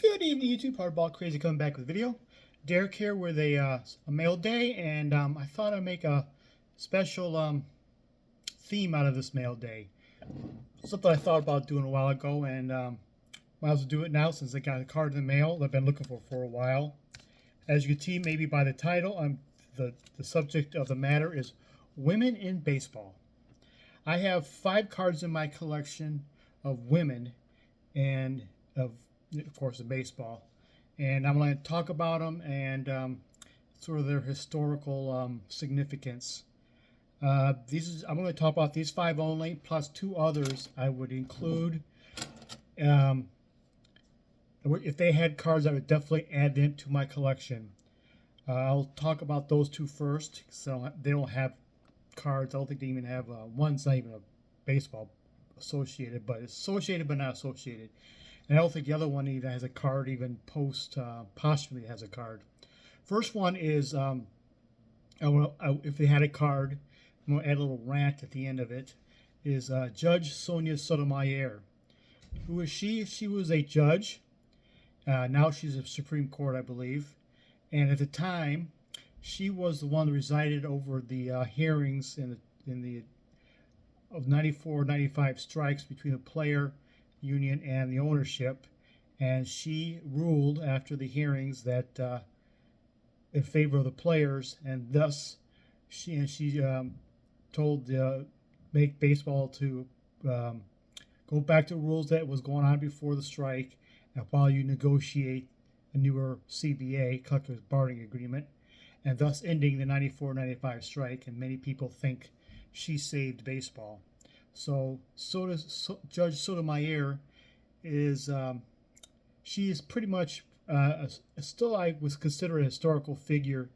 Good evening, YouTube. Hardball Crazy coming back with a video. Derek here with a mail day, and I thought I'd make a special theme out of this mail day. Something I thought about doing a while ago, and might as well do it now since I got a card in the mail that I've been looking for a while. As you can see, maybe by the title, the subject of the matter is women in baseball. I have 5 cards in my collection of women and of course, in baseball. And I'm going to talk about them and sort of their historical significance. I'm going to talk about these 5 only, plus 2 others I would include. Um, if they had cards, I would definitely add them to my collection. I'll talk about those 2 first. So they don't have cards. I don't think they even have one's not even a baseball associated, but it's associated but not associated. And I don't think the other one even has a card, even posthumously has a card. First one is, if they had a card, I'm going to add a little rant at the end of it, is Judge Sonia Sotomayor. Who is she? She was a judge. Now she's a Supreme Court, I believe. And at the time, she was the one that resided over the hearings in the of 94, 95 strikes between the player union and the ownership, and she ruled after the hearings that in favor of the players, and thus she told make baseball to go back to rules that was going on before the strike, and while you negotiate a newer CBA, collective bargaining agreement, and thus ending the 94-95 strike. And many people think she saved baseball. So Judge Sotomayor is she is pretty much still, I was considered a historical figure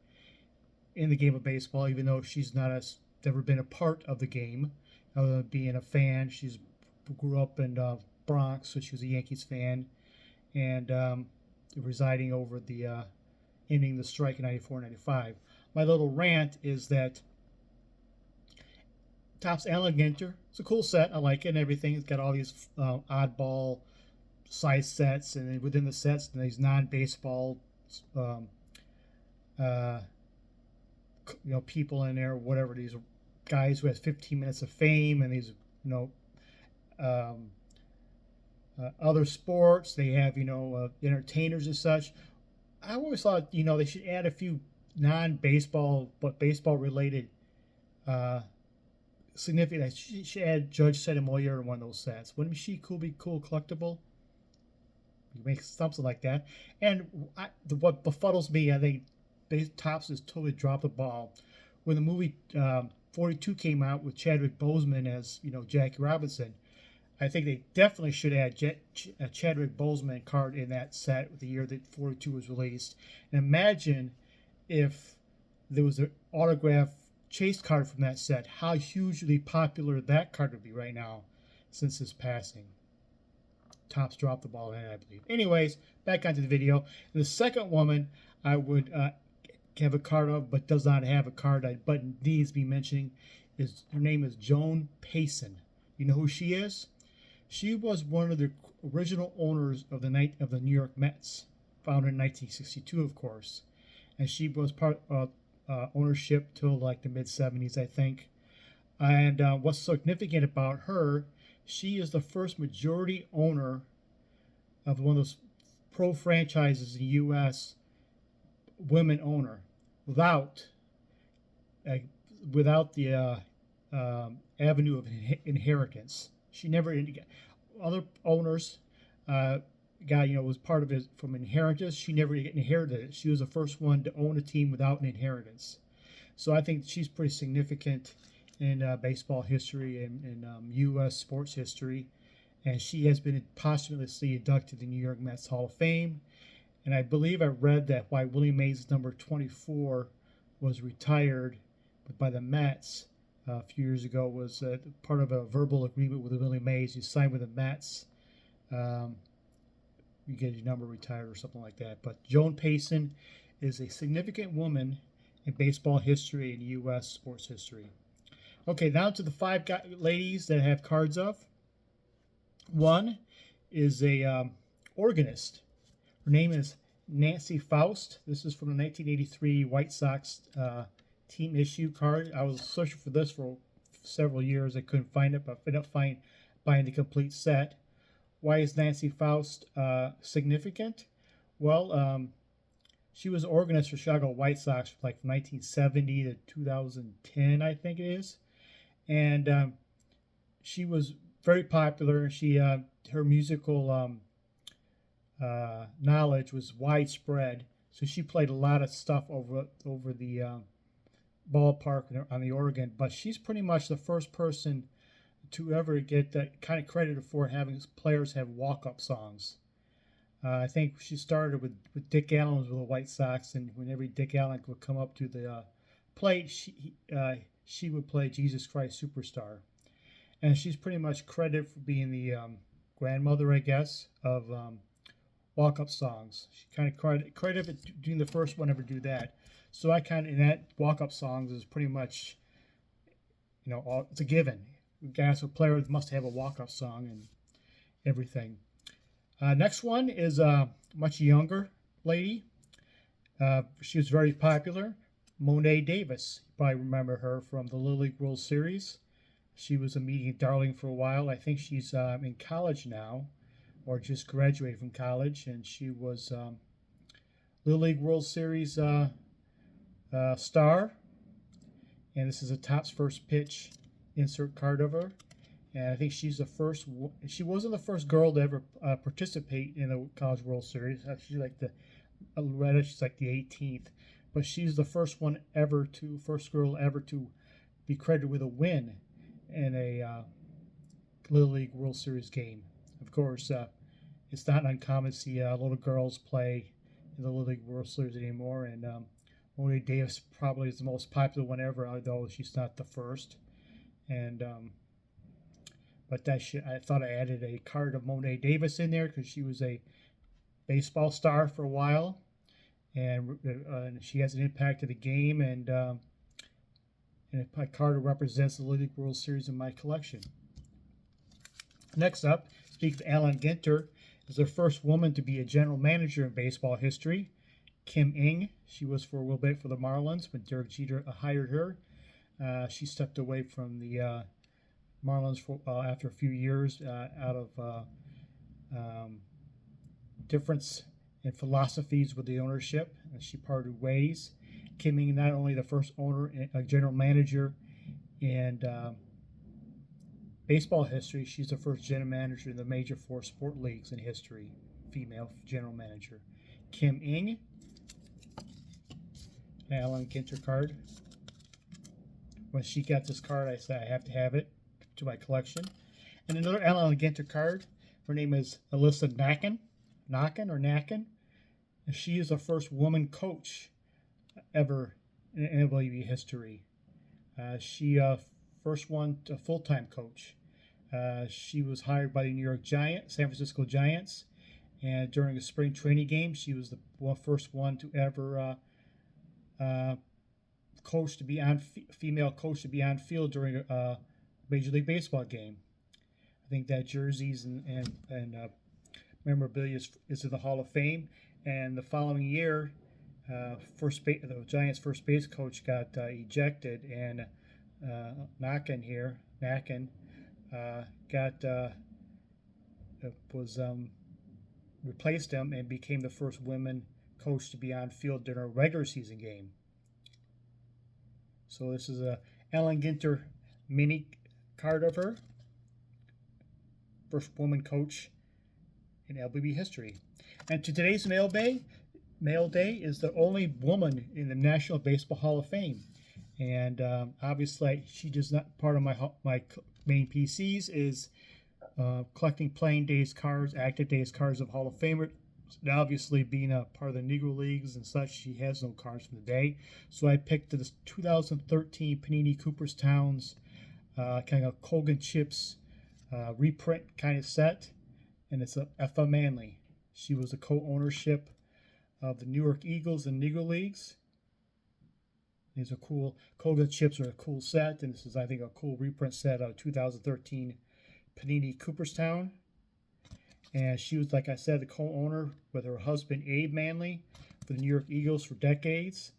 in the game of baseball, even though she's never been a part of the game, other than being a fan. She's grew up in Bronx, so she was a Yankees fan, and residing over the ending the strike in 94-95. My little rant is that Topps Allen Ginter. It's a cool set. I like it and everything. It's got all these oddball size sets, and within the sets, these non-baseball, people in there, whatever. These guys who has 15 minutes of fame, and these, um, other sports. They have, entertainers and such. I always thought, they should add a few non-baseball but baseball-related significant. She should add Judge Sotomayor in one of those sets. Wouldn't she be cool collectible? You make something like that. And what befuddles me, I think Topps has totally dropped the ball. When the movie 42 came out with Chadwick Boseman as Jackie Robinson, I think they definitely should add a Chadwick Boseman card in that set with the year that 42 was released. And imagine if there was an autograph chase card from that set, how hugely popular that card would be right now since his passing. Topps dropped the ball in, I believe. Anyways, back onto the video. And the second woman I would have a card of, but does not have a card, but needs to be mentioning, her name is Joan Payson. You know who she is? She was one of the original owners of the New York Mets, founded in 1962, of course, and she was part of ownership till like the mid 70s, I think. And what's significant about her, she is the first majority owner of one of those pro franchises in the U.S. women owner without the avenue of inheritance. She never, other owners was part of it from inheritance. She never inherited it. She was the first one to own a team without an inheritance. So I think she's pretty significant in baseball history and U.S. sports history. And she has been posthumously inducted to the New York Mets Hall of Fame. And I believe I read that why Willie Mays' number 24 was retired by the Mets a few years ago was part of a verbal agreement with Willie Mays. You signed with the Mets. You get your number retired or something like that. But Joan Payson is a significant woman in baseball history and U.S. sports history. Okay, now to the 5 ladies that I have cards of. One is a organist. Her name is Nancy Faust. This is from the 1983 White Sox team issue card. I was searching for this for several years. I couldn't find it, but I ended up buying the complete set. Why is Nancy Faust significant? Well, she was organist for Chicago White Sox from like 1970 to 2010, I think it is, and she was very popular. She her musical knowledge was widespread, so she played a lot of stuff over the ballpark on the organ. But she's pretty much the first person to ever get that kind of credited for having players have walk-up songs. I think she started with Dick Allen with the White Sox, and whenever Dick Allen would come up to the plate, she would play Jesus Christ Superstar. And she's pretty much credited for being the grandmother, I guess, of walk-up songs. She kind of credited for doing the first one ever do that. So I kind of, in that walk-up songs is pretty much, it's a given. Guys, a player must have a walk-up song and everything. Next one is a much younger lady. She was very popular. Mo'ne Davis. You probably remember her from the Little League World Series. She was a media darling for a while. I think she's in college now, or just graduated from college, and she was Little League World Series star. And this is a Topps First Pitch insert card of her. And I think she's the first. She wasn't the first girl to ever participate in the College World Series. She's like she's like the 18th, but she's the first girl ever to be credited with a win in a Little League World Series game. Of course, it's not uncommon to see little girls play in the Little League World Series anymore, and Mo'ne Davis probably is the most popular one ever, although she's not the first. And but I thought I added a card of Mo'ne Davis in there because she was a baseball star for a while, and she has an impact to the game, and my card represents the Little League World Series in my collection. Next up, speaking of Allen Ginter, is the first woman to be a general manager in baseball history. Kim Ng. She was for a little bit for the Marlins when Derek Jeter hired her. She stepped away from the Marlins after a few years out of difference in philosophies with the ownership, and she parted ways. Kim Ng, not only the first owner and general manager in baseball history, she's the first general manager in the major four sport leagues in history, female general manager. Kim Ng. Allen Ginter card. When she got this card, I said I have to have it to my collection. And another Allen Ginter card. Her name is Alyssa Nakken. Nakken. And she is the first woman coach ever in MLB history. She first one full-time coach. She was hired by the San Francisco Giants, and during a spring training game, she was the first one to ever female coach to be on field during a Major League Baseball game. I think that jerseys and memorabilia is in the Hall of Fame. And the following year, the Giants' first base coach got ejected, and Nakken replaced him and became the first woman coach to be on field during a regular season game. So this is a Allen Ginter mini card of her. First woman coach in LBB history. And to today's Mail Day is the only woman in the National Baseball Hall of Fame. And obviously, she does not, part of my main PCs is collecting playing days cards, active days cards of Hall of Famers. And obviously, being a part of the Negro Leagues and such, she has no cards from the day. So I picked the 2013 Panini Cooperstown's kind of Colgan Chips reprint kind of set, and it's a Effa Manley. She was a co-ownership of the New York Eagles and Negro Leagues. These are cool. Colgan Chips are a cool set, and this is, I think, a cool reprint set of 2013 Panini Cooperstown. And she was, like I said, the co-owner with her husband Abe Manley for the New York Eagles for decades.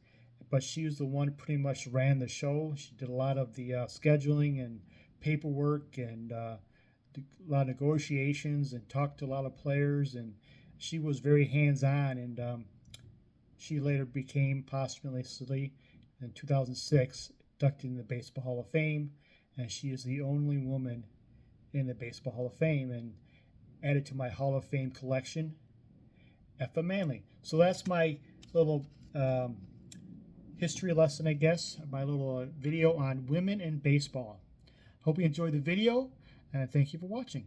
But she was the one who pretty much ran the show. She did a lot of the scheduling and paperwork and a lot of negotiations and talked to a lot of players. And she was very hands-on. And she later became posthumously in 2006 inducted in the Baseball Hall of Fame. And she is the only woman in the Baseball Hall of Fame and added to my Hall of Fame collection, Effa Manley. So that's my little history lesson, I guess, my little video on women in baseball. Hope you enjoyed the video, and thank you for watching.